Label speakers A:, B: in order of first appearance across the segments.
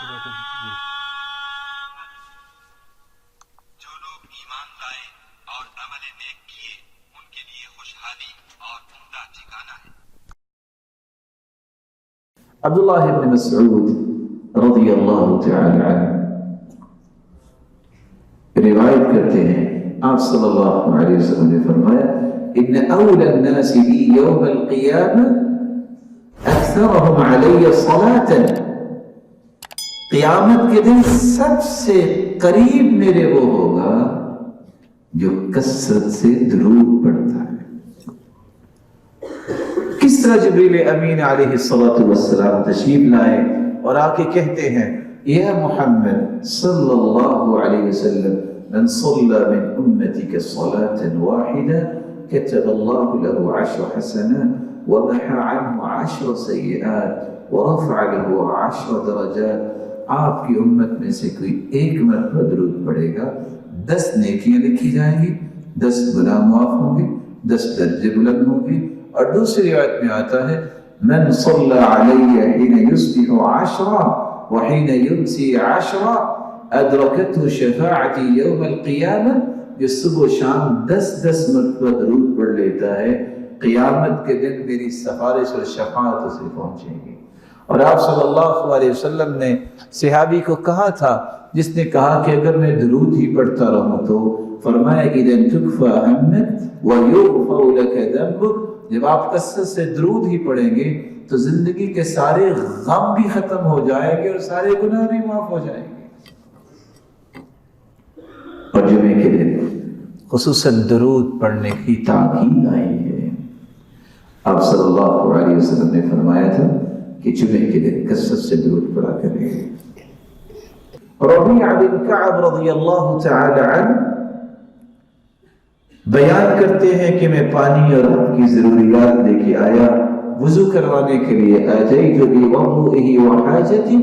A: جو لوگ ایمان لائے اور عمل نیک کیے ان کے لیے خوشحالی اور عمدہ ٹھکانہ ہے۔
B: عبداللہ ابن مسعود رضی اللہ تعالی عنہ روایت کرتے ہیں آپ صلی اللہ علیہ وسلم نے فرمایا ان اول الناس بی یوم القیامہ اکثرهم علی صلاة، قیامت کے دن سب سے قریب میرے وہ ہوگا جو کثرت سے درود پڑھتا ہے۔ کس طرح جبریل امین علیہ السلام تشریف لائے اور آ کے کہتے ہیں یا محمد صلی اللہ علیہ وسلم من صلى من امتك صلاة واحدة كتب الله له 10 حسنات ومحى عنه 10 سيئات ورفع له 10 درجات۔ آپ کی امت میں سے کوئی ایک مرتبہ درود پڑھے گا 10 نیکیاں لکھی جائیں گی، 10 گناہ معاف ہوں گے، 10 درجے بلند ہوں گے۔ اور دوسری روایت میں آتا ہے من صلى علي حين يصبح 10 وحين يمسي 10 ادرکته شفاعتی یوم القیامہ، جو صبح و شام 10 مرتبہ درود پڑھ لیتا ہے قیامت کے دن میری سفارش اور شفاعت اسے پہنچیں گی۔ اور آپ صلی اللہ علیہ وسلم نے صحابی کو کہا تھا جس نے کہا کہ اگر میں درود ہی پڑھتا رہوں تو فرمایا اذا تکفى همك ويغفر لك ذنبك، جب آپ کثرت سے درود ہی پڑھیں گے تو زندگی کے سارے غم بھی ختم ہو جائیں گے اور سارے گناہ بھی معاف ہو جائیں گے۔ اور جمعے کے دن خصوصاً درود پڑھنے کی تاکید آئی ہے۔ آپ صلی اللہ علیہ وسلم نے فرمایا تھا کہ جمعے کے دن کثرت سے درود پڑھا کریں۔ ربیعہ بن کعب رضی اللہ تعالی عنہ بیان کرتے ہیں کہ میں پانی اور آپ کی ضروریات لے کے آیا وضو کروانے کے لیے، اتیت بوضوئہ وحاجتہ،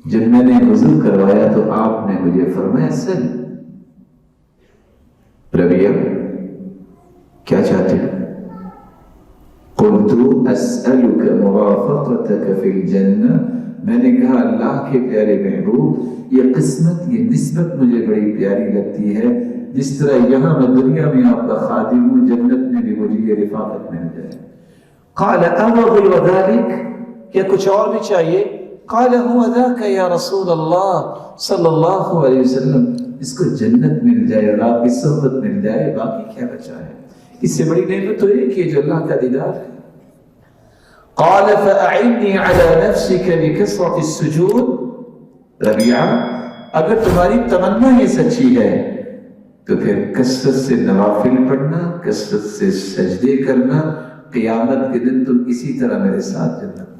B: جب میں نے وضو کروایا تو آپ نے مجھے فرمایا سل، ربیعہ کیا چاہتے ہیں؟ قلت اسألک مرافقتک فی الجنہ، میں نے کہا اللہ کے پیارے محبوب یہ قسمت، یہ نسبت مجھے بڑی پیاری لگتی ہے، جس طرح یہاں میں دنیا میں آپ کا خادم ہوں جنت میں بھی مجھے یہ رفاقت مل جائے۔ قال ابغي وذلك، کیا کچھ اور بھی چاہیے؟ قال هو ذاك یا رسول اللہ صلی اللہ علیہ وسلم، اس کو جنت مل جائے اور آپ کی صحبت مل جائے، باقی کیا بچا ہے؟ اس سے بڑی نعمت تو یہ کہ جو اللہ کا دیدار ہے۔ قال فأعني على نفسك بكثرة السجود، ربیعہ اگر تمہاری تمنا یہ سچی ہے تو پھر کثرت سے نوافل پڑھنا، کثرت سے سجدے کرنا، قیامت کے دن تم اسی طرح میرے ساتھ جنت